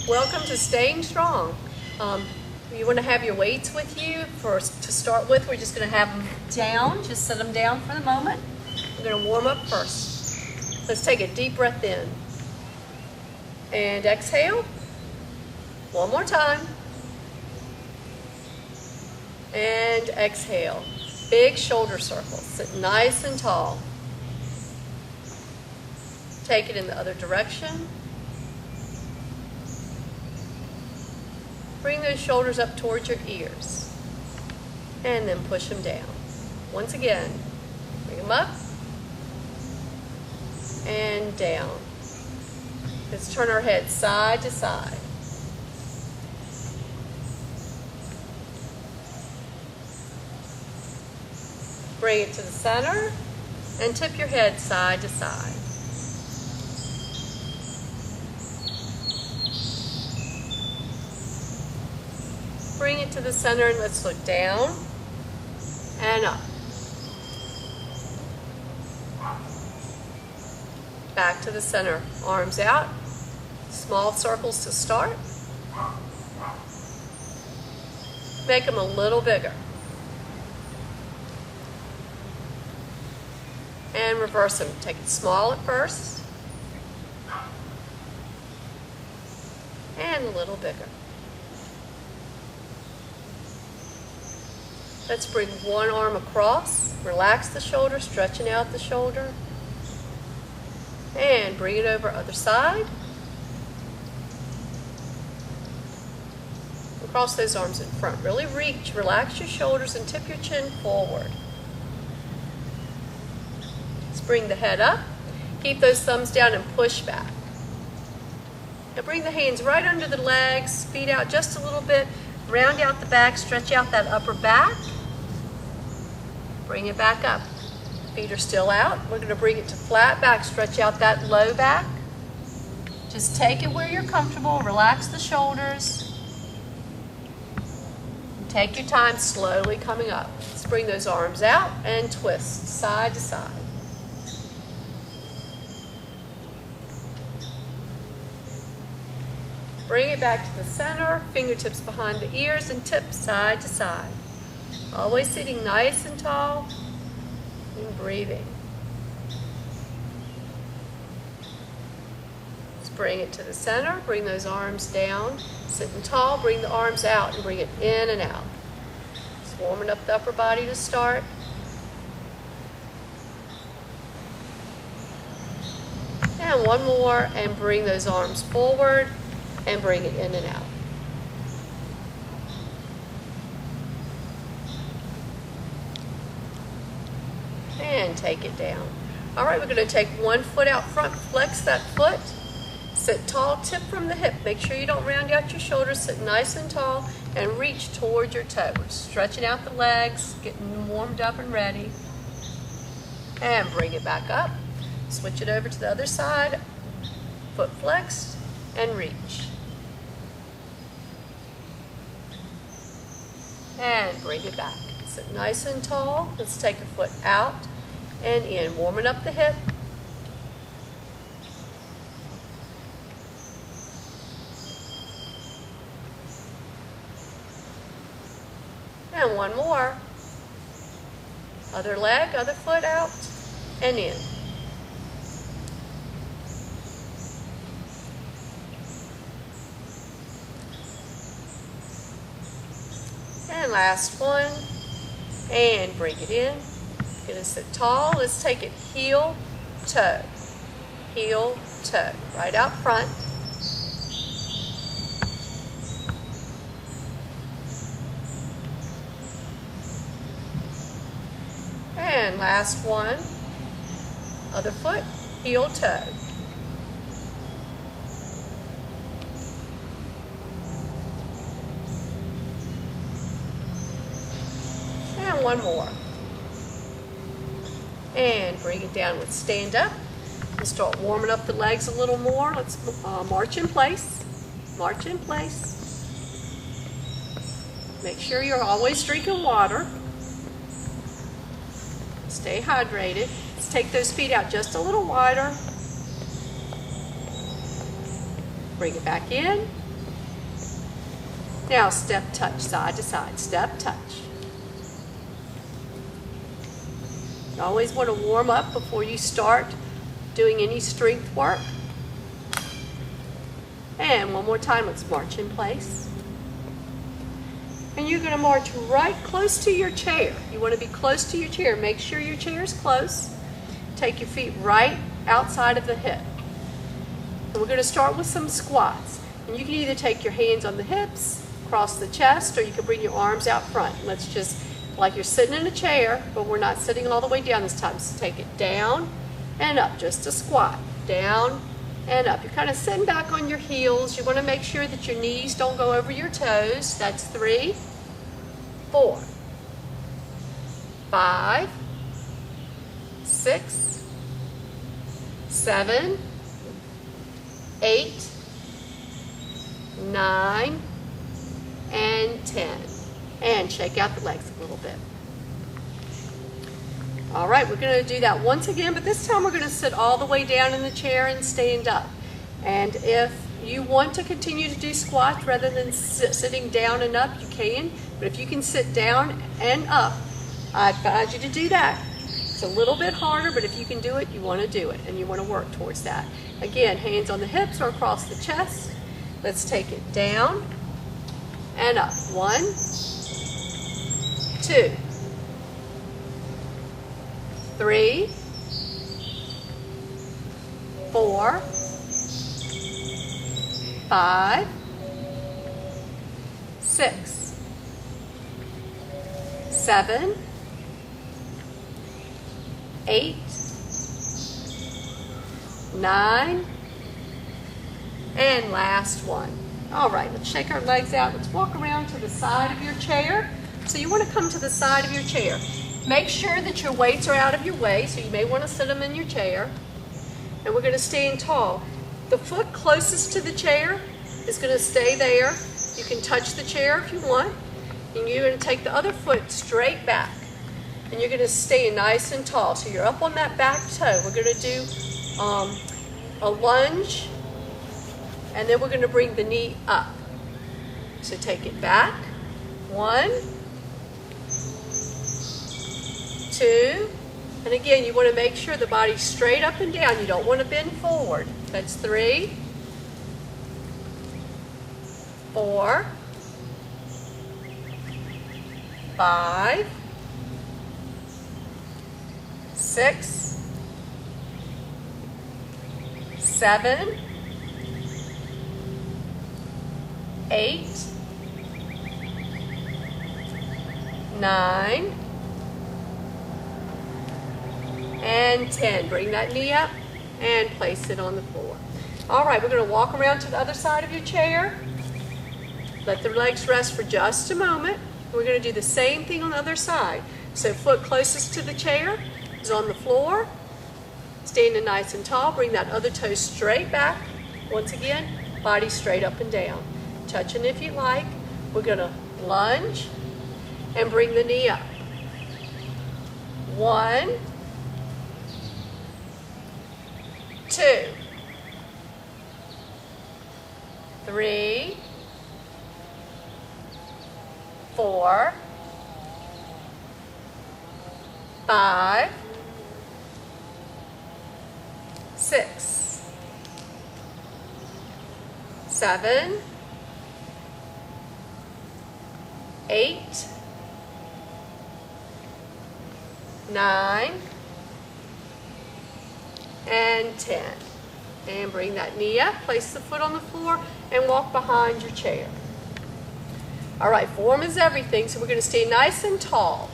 Welcome to Staying Strong. You want to have your weights with you. To start with, we're just going to have them down. Just set them down for the moment. We're going to warm up first. Let's take a deep breath in. And exhale. One more time. And exhale. Big shoulder circles. Sit nice and tall. Take it in the other direction. Bring those shoulders up towards your ears. And then push them down. Once again, bring them up and down. Let's turn our head side to side. Bring it to the center and tip your head side to side. Bring it to the center and let's look down and up. Back to the center. Arms out. Small circles to start. Make them a little bigger. And reverse them. Take it small at first. And a little bigger. Let's bring one arm across, relax the shoulder, stretching out the shoulder, and bring it over other side. Cross those arms in front. Really reach, relax your shoulders, and tip your chin forward. Let's bring the head up. Keep those thumbs down and push back. Now bring the hands right under the legs, feet out just a little bit, round out the back, stretch out that upper back. Bring it back up. Feet are still out. We're going to bring it to flat back. Stretch out that low back. Just take it where you're comfortable. Relax the shoulders. And take your time slowly coming up. Let's bring those arms out and twist side to side. Bring it back to the center. Fingertips behind the ears and tip side to side. Always sitting nice and tall and breathing. Let's bring it to the center. Bring those arms down. Sitting tall, bring the arms out and bring it in and out. Just warming up the upper body to start. And one more, and bring those arms forward and bring it in and out. And take it down. All right, we're going to take one foot out front, flex that foot, sit tall, tip from the hip. Make sure you don't round out your shoulders, sit nice and tall, and reach toward your toes. Stretching out the legs, getting warmed up and ready. And bring it back up. Switch it over to the other side, foot flexed, and reach. And bring it back. Sit nice and tall. Let's take a foot out and in, warming up the hip. And one more. Other leg, other foot out and in. And last one. And bring it in. Gonna sit tall. Let's take it heel, toe. Heel, toe. Right out front. And last one. Other foot, heel, toe. And one more. And bring it down. Let's stand up and start warming up the legs a little more. Let's march in place. March in place. Make sure you're always drinking water. Stay hydrated. Let's take those feet out just a little wider. Bring it back in Now step touch, side to side, step touch. You always want to warm up before you start doing any strength work. And one more time, let's march in place. And you're going to march right close to your chair. You want to be close to your chair. Make sure your chair is close. Take your feet right outside of the hip. And we're going to start with some squats. And you can either take your hands on the hips, across the chest, or you can bring your arms out front. Let's just, like you're sitting in a chair, but we're not sitting all the way down this time. So take it down and up, just a squat. Down and up. You're kind of sitting back on your heels. You want to make sure that your knees don't go over your toes. That's 3, 4, 5, 6, 7, 8, 9, and 10. And shake out the legs a little bit. All right, we're going to do that once again, but this time we're going to sit all the way down in the chair and stand up. And if you want to continue to do squats rather than sitting down and up, you can. But if you can sit down and up, I advise you to do that. It's a little bit harder, but if you can do it, you want to do it, and you want to work towards that. Again, hands on the hips or across the chest. Let's take it down and up. 1, 2, 3, 4, 5, 6, 7, 8, 9, and last one. All right, let's shake our legs out. Let's walk around to the side of your chair. So you want to come to the side of your chair. Make sure that your weights are out of your way, so you may want to sit them in your chair. And we're going to stand tall. The foot closest to the chair is going to stay there. You can touch the chair if you want. And you're going to take the other foot straight back. And you're going to stay nice and tall. So you're up on that back toe. We're going to do a lunge. And then we're going to bring the knee up. So take it back. 1, 2, and again, you want to make sure the body's straight up and down. You don't want to bend forward. That's 3, 4, 5, 6, 7, 8, 9, and 10. Bring that knee up and place it on the floor. All right, we're going to walk around to the other side of your chair. Let the legs rest for just a moment. We're going to do the same thing on the other side. So foot closest to the chair is on the floor. Standing nice and tall. Bring that other toe straight back. Once again, body straight up and down. Touching if you like. We're going to lunge and bring the knee up. 1, 2, 3, 4, 5, 6, 7, 8, 9, and 10. And bring that knee up, place the foot on the floor, and walk behind your chair. All right, form is everything, so we're going to stay nice and tall.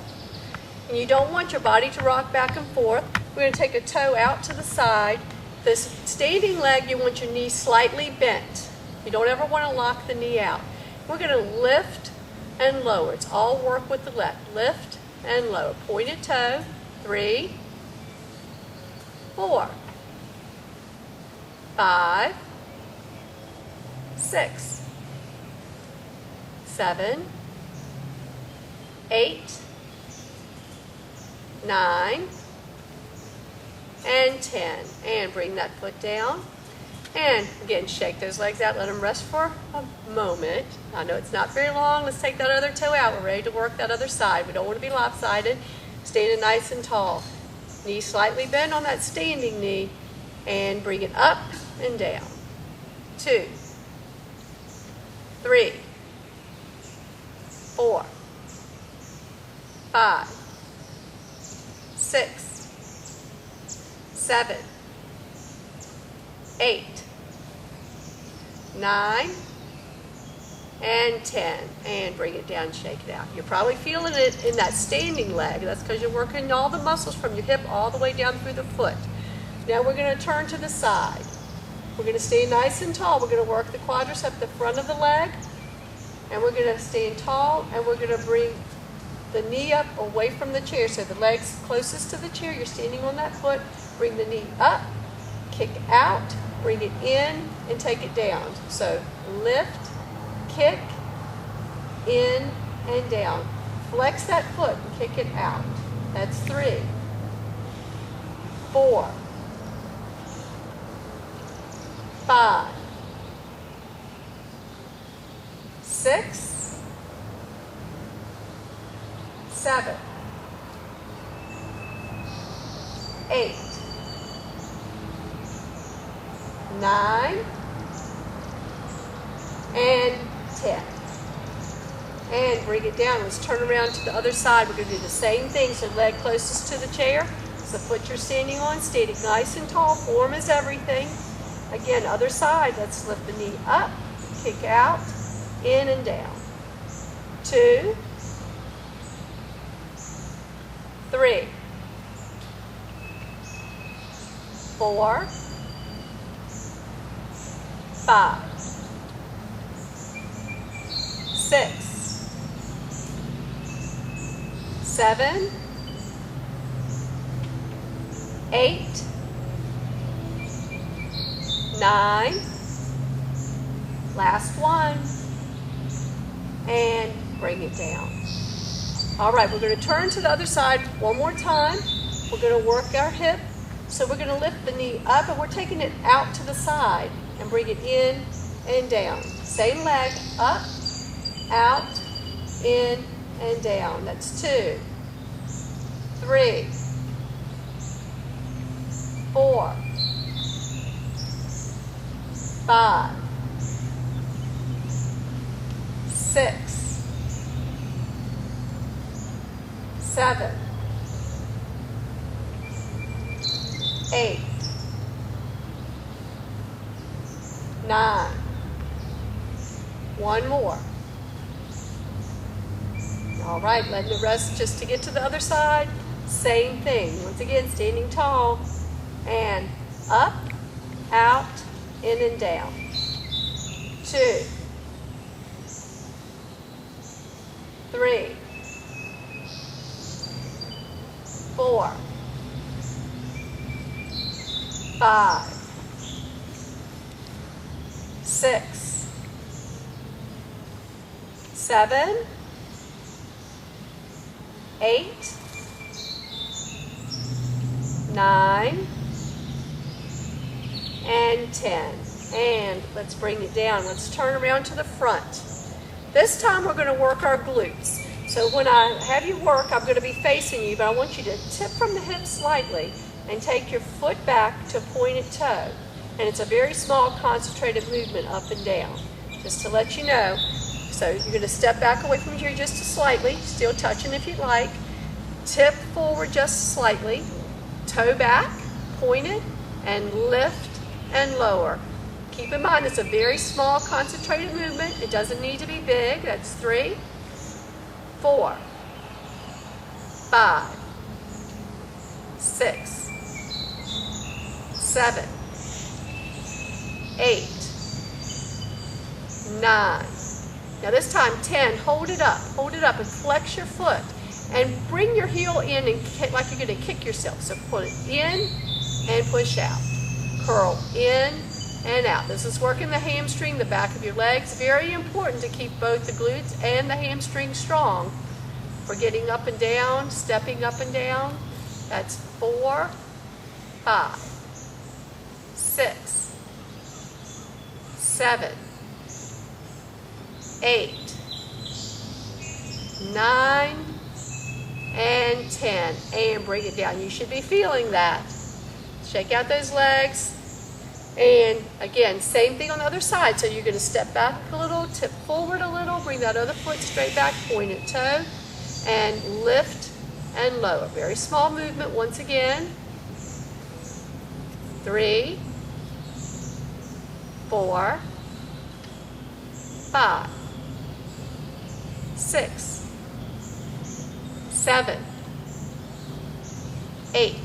And you don't want your body to rock back and forth. We're going to take a toe out to the side. This standing leg, you want your knee slightly bent. You don't ever want to lock the knee out. We're going to lift and lower. It's all work with the left. Lift and lower. Pointed toe. 3, 4, 5, 6, 7, 8, 9, and 10. And bring that foot down. And again, shake those legs out, let them rest for a moment. I know it's not very long. Let's take that other toe out. We're ready to work that other side. We don't want to be lopsided. Standing nice and tall. Knee slightly bent on that standing knee, and bring it up and down. 2, 3, 4, 5, 6, 7, 8, 9, and 10. And bring it down, shake it out. You're probably feeling it in that standing leg. That's because you're working all the muscles from your hip all the way down through the foot. Now we're going to turn to the side. We're going to stay nice and tall. We're going to work the quadricep, the front of the leg. And we're going to stand tall, and we're going to bring the knee up away from the chair. So the leg's closest to the chair. You're standing on that foot. Bring the knee up, kick out, bring it in, and take it down. So lift, kick, in, and down. Flex that foot and kick it out. That's 3, 4, 5, 6, 7, 8, 9, and 10. And bring it down. Let's turn around to the other side. We're going to do the same thing. So leg closest to the chair. So foot you're standing on, standing nice and tall. Form is everything. Again, other side. Let's lift the knee up, kick out, in and down. 2, 3, 4, 5, 6, 7, 8, 9, last one, and bring it down. All right, we're going to turn to the other side one more time. We're going to work our hip. So we're going to lift the knee up, and we're taking it out to the side and bring it in and down. Same leg, up, out, in, and down. That's 2, 3, 4, 5, 6, 7, 8, 9. One more. All right, letting it rest just to get to the other side. Same thing. Once again, standing tall and up, out, in and down. 2, 3, 4, 5, 6, 7, 8, 9, and 10. And let's bring it down. Let's turn around to the front. This time we're going to work our glutes. So when I have you work, I'm going to be facing you, but I want you to tip from the hip slightly and take your foot back to a pointed toe. And it's a very small concentrated movement up and down, just to let you know. So you're going to step back away from here just slightly, still touching if you'd like. Tip forward just slightly, toe back, pointed, and lift and lower. Keep in mind it's a very small concentrated movement. It doesn't need to be big. That's 3, 4, 5, 6, 7, 8, 9. Now this time 10, hold it up and flex your foot and bring your heel in and kick like you're going to kick yourself. So pull it in and push out. Curl in and out. This is working the hamstring, the back of your legs. Very important to keep both the glutes and the hamstring strong for getting up and down, stepping up and down. That's 4, 5, 6, 7, 8, 9, and 10. And bring it down. You should be feeling that. Shake out those legs. And again, same thing on the other side. So you're going to step back a little, tip forward a little, bring that other foot straight back, pointed toe, and lift and lower. Very small movement once again. 3, 4, 5, 6, 7, 8,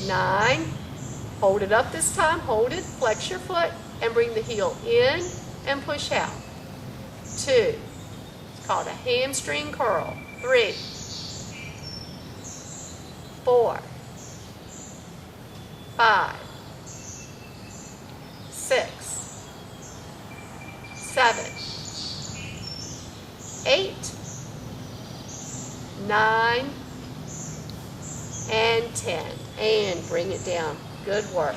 9. Hold it up this time. Hold it. Flex your foot and bring the heel in and push out. 2. It's called a hamstring curl. 3, 4, 5, 6, 7, 8, 9, and 10. And bring it down. Good work.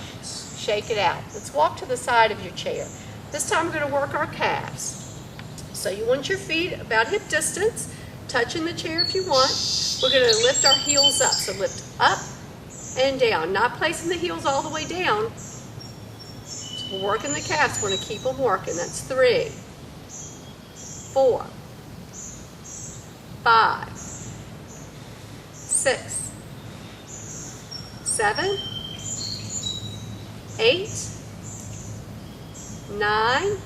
Shake it out. Let's walk to the side of your chair. This time we're going to work our calves. So you want your feet about hip distance, touching the chair if you want. We're going to lift our heels up. So lift up and down. Not placing the heels all the way down. So we're working the calves. We're going to keep them working. That's 3, 4, 5, 6, 7, 8, 9,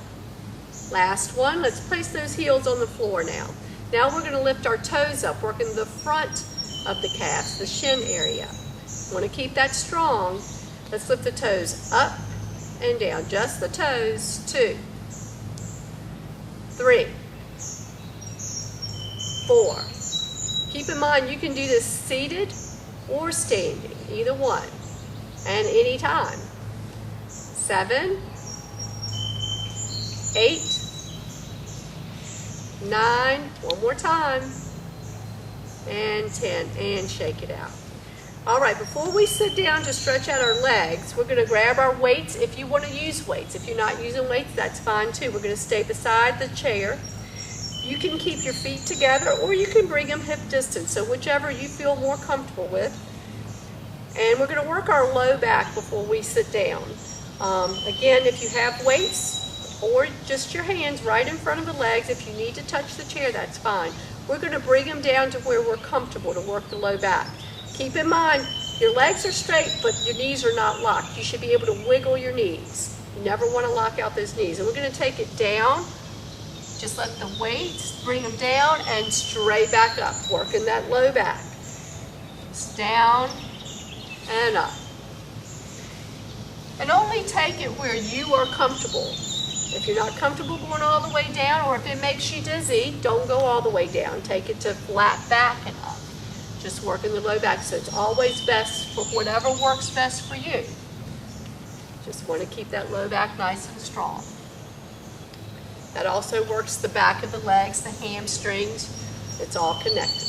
last one. Let's place those heels on the floor now. Now we're going to lift our toes up, working the front of the calves, the shin area. Want to keep that strong. Let's lift the toes up and down, just the toes. 2, 3, 4. Keep in mind you can do this seated or standing, either one, and anytime. 7, 8, 9, one more time, and 10, and shake it out. All right, before we sit down to stretch out our legs, we're going to grab our weights if you want to use weights. If you're not using weights, that's fine too. We're going to stay beside the chair. You can keep your feet together or you can bring them hip distance, so whichever you feel more comfortable with. And we're going to work our low back before we sit down. Again, if you have weights or just your hands right in front of the legs, if you need to touch the chair, that's fine. We're going to bring them down to where we're comfortable to work the low back. Keep in mind, your legs are straight, but your knees are not locked. You should be able to wiggle your knees. You never want to lock out those knees. And we're going to take it down. Just let the weights bring them down and straight back up, working that low back. Just down and up. And only take it where you are comfortable. If you're not comfortable going all the way down, or if it makes you dizzy, don't go all the way down. Take it to flat back and up. Just working the low back. So it's always best for whatever works best for you. Just want to keep that low back nice and strong. That also works the back of the legs, the hamstrings. It's all connected.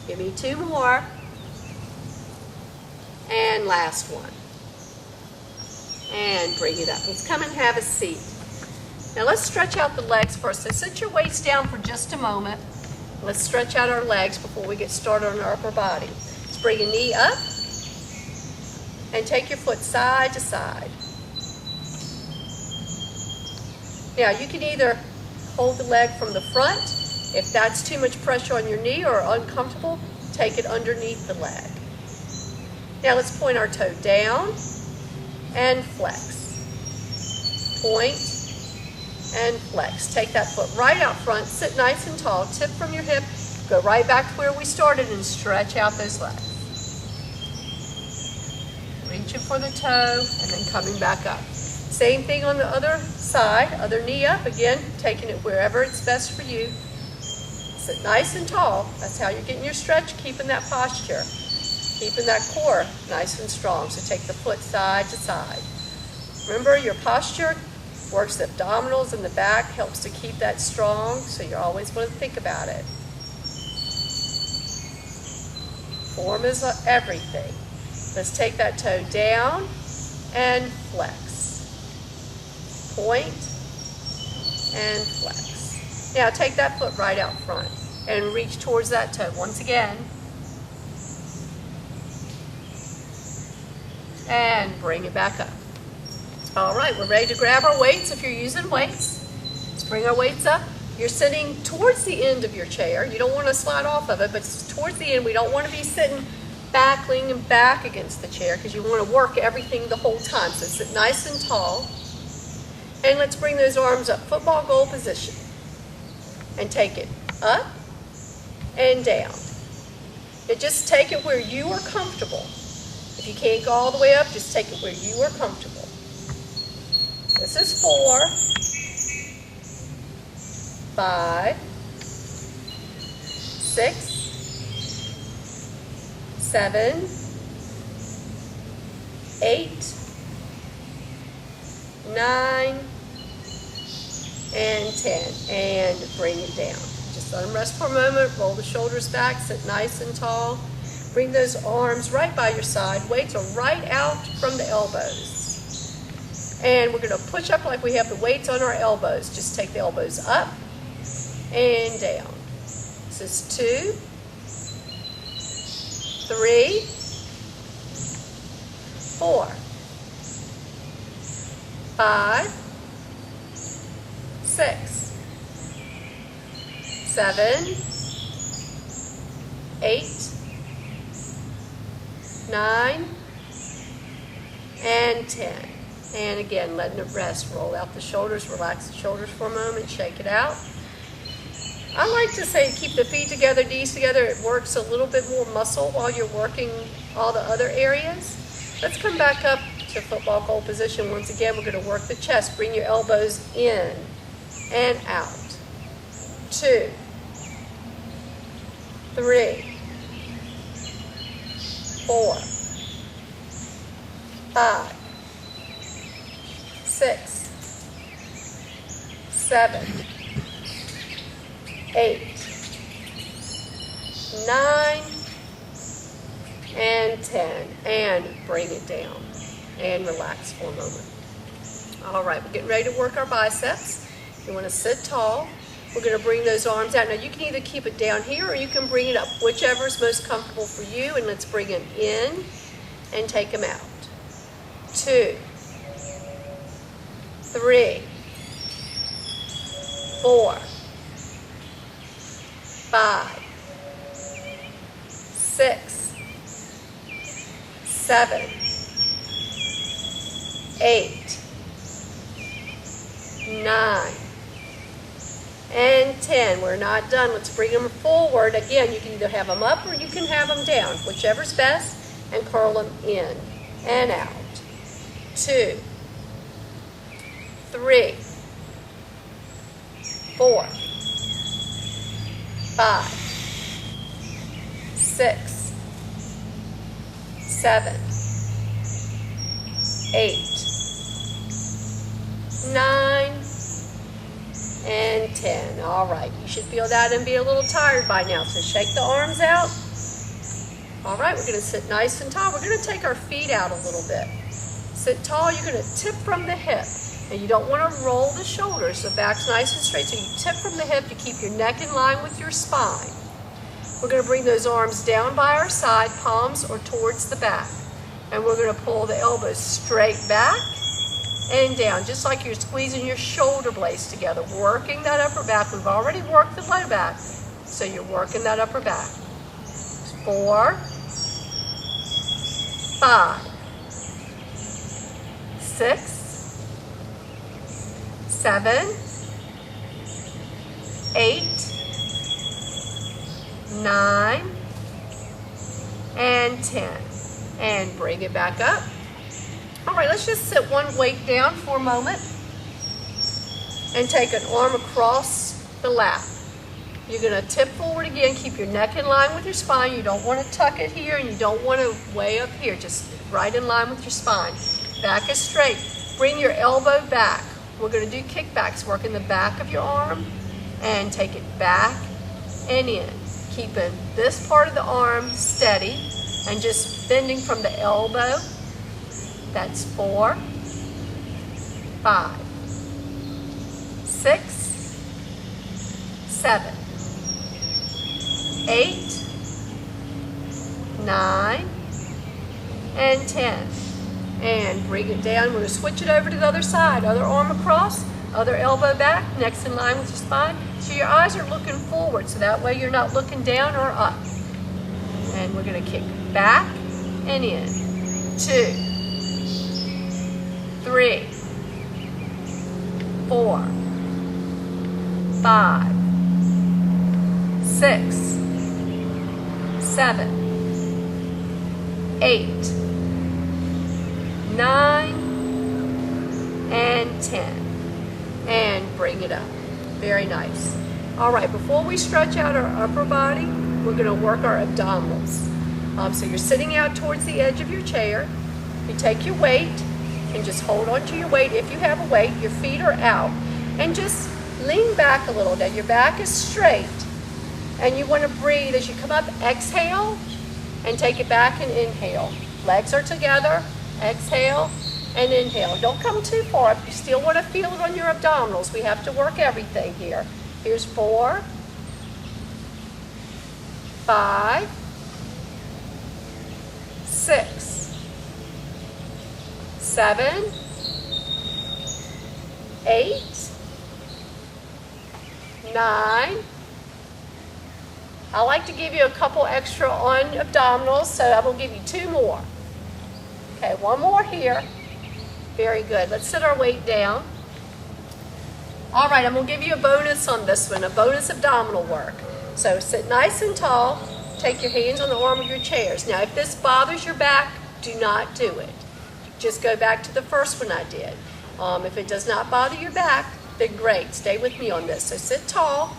Give me 2 more. And last one. And bring it up. Let's come and have a seat. Now let's stretch out the legs first. So sit your weights down for just a moment. Let's stretch out our legs before we get started on our upper body. Let's bring a knee up and take your foot side to side. Now you can either hold the leg from the front. If that's too much pressure on your knee or uncomfortable, take it underneath the leg. Now let's point our toe down and flex. Point and flex. Take that foot right out front, sit nice and tall, tip from your hip, go right back to where we started and stretch out those legs. Reaching for the toe and then coming back up. Same thing on the other side, other knee up, again, taking it wherever it's best for you. Sit nice and tall. That's how you're getting your stretch, keeping that posture, keeping that core nice and strong. So take the foot side to side. Remember, your posture works the abdominals in the back, helps to keep that strong, so you always want to think about it. Form is everything. Let's take that toe down and flex. Point and flex. Now take that foot right out front and reach towards that toe once again. And bring it back up. All right, we're ready to grab our weights if you're using weights. Let's bring our weights up. You're sitting towards the end of your chair. You don't want to slide off of it, but towards the end. We don't want to be sitting back, leaning back against the chair because you want to work everything the whole time. So sit nice and tall. And let's bring those arms up, football goal position. And take it up and down. And just take it where you are comfortable. If you can't go all the way up, just take it where you are comfortable. This is 4, 5, 6, 7, 8, 9, and 10. And bring it down. Just let them rest for a moment. Roll the shoulders back. Sit nice and tall. Bring those arms right by your side. Weights are right out from the elbows. And we're going to push up like we have the weights on our elbows. Just take the elbows up and down. This is 2, 3, 4, 5, 6, 7, 8, 9, and 10. And again, letting it rest. Roll out the shoulders, relax the shoulders for a moment, shake it out. I like to say keep the feet together, knees together. It works a little bit more muscle while you're working all the other areas. Let's come back up to football goal position. Once again, we're going to work the chest. Bring your elbows in and out. 2, 3, 4, 5, 6, 7, 8, 9, and 10. And bring it down. And relax for a moment. All right, we're getting ready to work our biceps. You want to sit tall. We're going to bring those arms out. Now, you can either keep it down here or you can bring it up, whichever is most comfortable for you. And let's bring them in and take them out. 2, 3, 4, 5, 6, 7, 8, 9, and 10. We're not done. Let's bring them forward. Again, you can either have them up or you can have them down, whichever's best, and curl them in and out. 2, 3, 4, 5, 6, 7, 8, 9, and 10. All right, you should feel that and be a little tired by now. So shake the arms out. All right, we're going to sit nice and tall. We're going to take our feet out a little bit. Sit tall. You're going to tip from the hip. And you don't want to roll the shoulders. The back's nice and straight. So you tip from the hip to keep your neck in line with your spine. We're going to bring those arms down by our side, palms or towards the back. And we're going to pull the elbows straight back and down, just like you're squeezing your shoulder blades together, working that upper back. We've already worked the low back, so you're working that upper back. 4, 5, 6, 7, 8, 9, and 10. And bring it back up. All right, let's just sit one weight down for a moment and take an arm across the lap. You're going to tip forward again. Keep your neck in line with your spine. You don't want to tuck it here and you don't want to way up here. Just right in line with your spine. Back is straight. Bring your elbow back. We're going to do kickbacks. Work in the back of your arm and take it back and in. Keeping this part of the arm steady and just bending from the elbow That's 4, 5, 6, 7, 8, 9, and 10. And bring it down. We're going to switch it over to the other side. Other arm across, other elbow back, next in line with your spine. So your eyes are looking forward, so that way you're not looking down or up. And we're going to kick back and in. 2, 3, 4, 5, 6, 7, 8, 9, and 10. And bring it up. Very nice. All right, before we stretch out our upper body, we're going to work our abdominals. So you're sitting out towards the edge of your chair. You take your weight and just hold on to your weight. If you have a weight, your feet are out. And just lean back a little. Now your back is straight. And you want to breathe as you come up. Exhale and take it back and inhale. Legs are together. Exhale and inhale. Don't come too far up. You still want to feel it on your abdominals. We have to work everything here. Here's 4, 5, 6, 7, 8, 9. I like to give you a couple extra on abdominals, so I will give you 2 more. Okay, 1 more here. Very good. Let's set our weight down. All right, I'm going to give you a bonus on this one, a bonus abdominal work. So sit nice and tall. Take your hands on the arm of your chairs. Now, if this bothers your back, do not do it. Just go back to the first one I did. If it does not bother your back, then great. Stay with me on this. So sit tall,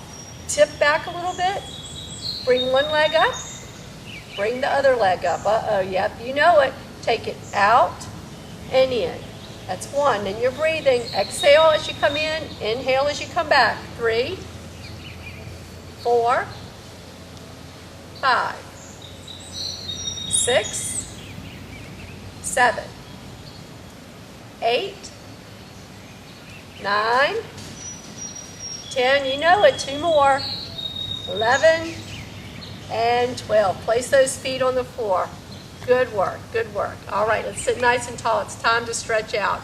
tip back a little bit, bring one leg up, bring the other leg up. Yep, you know it. Take it out and in. That's 1. Then you're breathing. Exhale as you come in. Inhale as you come back. 3, 4, 5, 6, 7, 8, 9, 10. You know it. 2 more. 11 and 12. Place those feet on the floor. Good work, good work. All right, let's sit nice and tall. It's time to stretch out.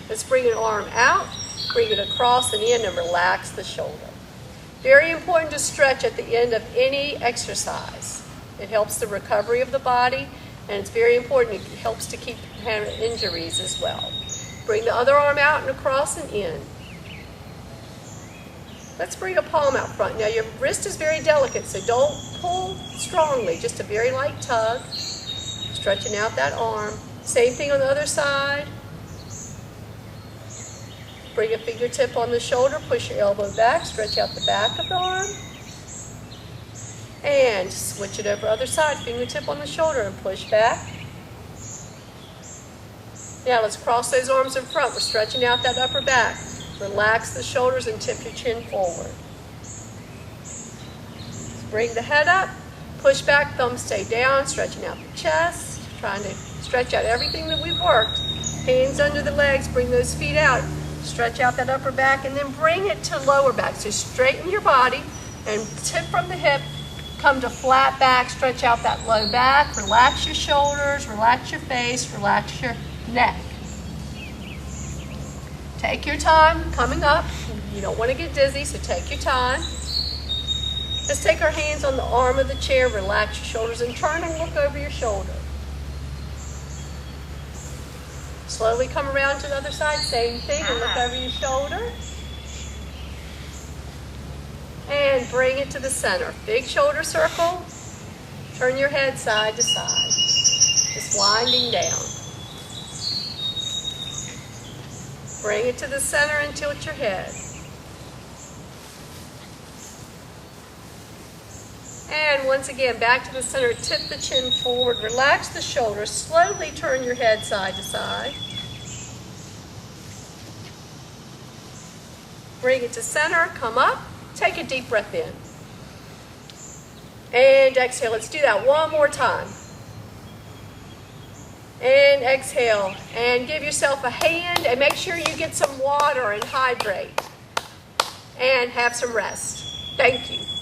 Let's bring an arm out, bring it across and in, and relax the shoulder. Very important to stretch at the end of any exercise. It helps the recovery of the body, and it's very important. It helps to keep from having injuries as well. Bring the other arm out and across and in. Let's bring a palm out front. Now, your wrist is very delicate, so don't pull strongly, just a very light tug. Stretching out that arm. Same thing on the other side. Bring a fingertip on the shoulder, push your elbow back, stretch out the back of the arm. And switch it over other side, fingertip on the shoulder and push back. Now let's cross those arms in front. We're stretching out that upper back. Relax the shoulders and tip your chin forward. Bring the head up, push back, thumbs stay down, stretching out the chest. Trying to stretch out everything that we've worked. Hands under the legs, bring those feet out. Stretch out that upper back and then bring it to lower back. So straighten your body and tip from the hip. Come to flat back, stretch out that low back. Relax your shoulders, relax your face, relax your neck. Take your time coming up. You don't want to get dizzy, so take your time. Let's take our hands on the arm of the chair, relax your shoulders, and turn and look over your shoulder. Slowly come around to the other side, same thing, and look over your shoulder. And bring it to the center. Big shoulder circle. Turn your head side to side. Just winding down. Bring it to the center and tilt your head. And once again, back to the center, tip the chin forward, relax the shoulders, slowly turn your head side to side. Bring it to center, come up, take a deep breath in. And exhale, let's do that one more time. And exhale. And give yourself a hand and make sure you get some water and hydrate. And have some rest. Thank you.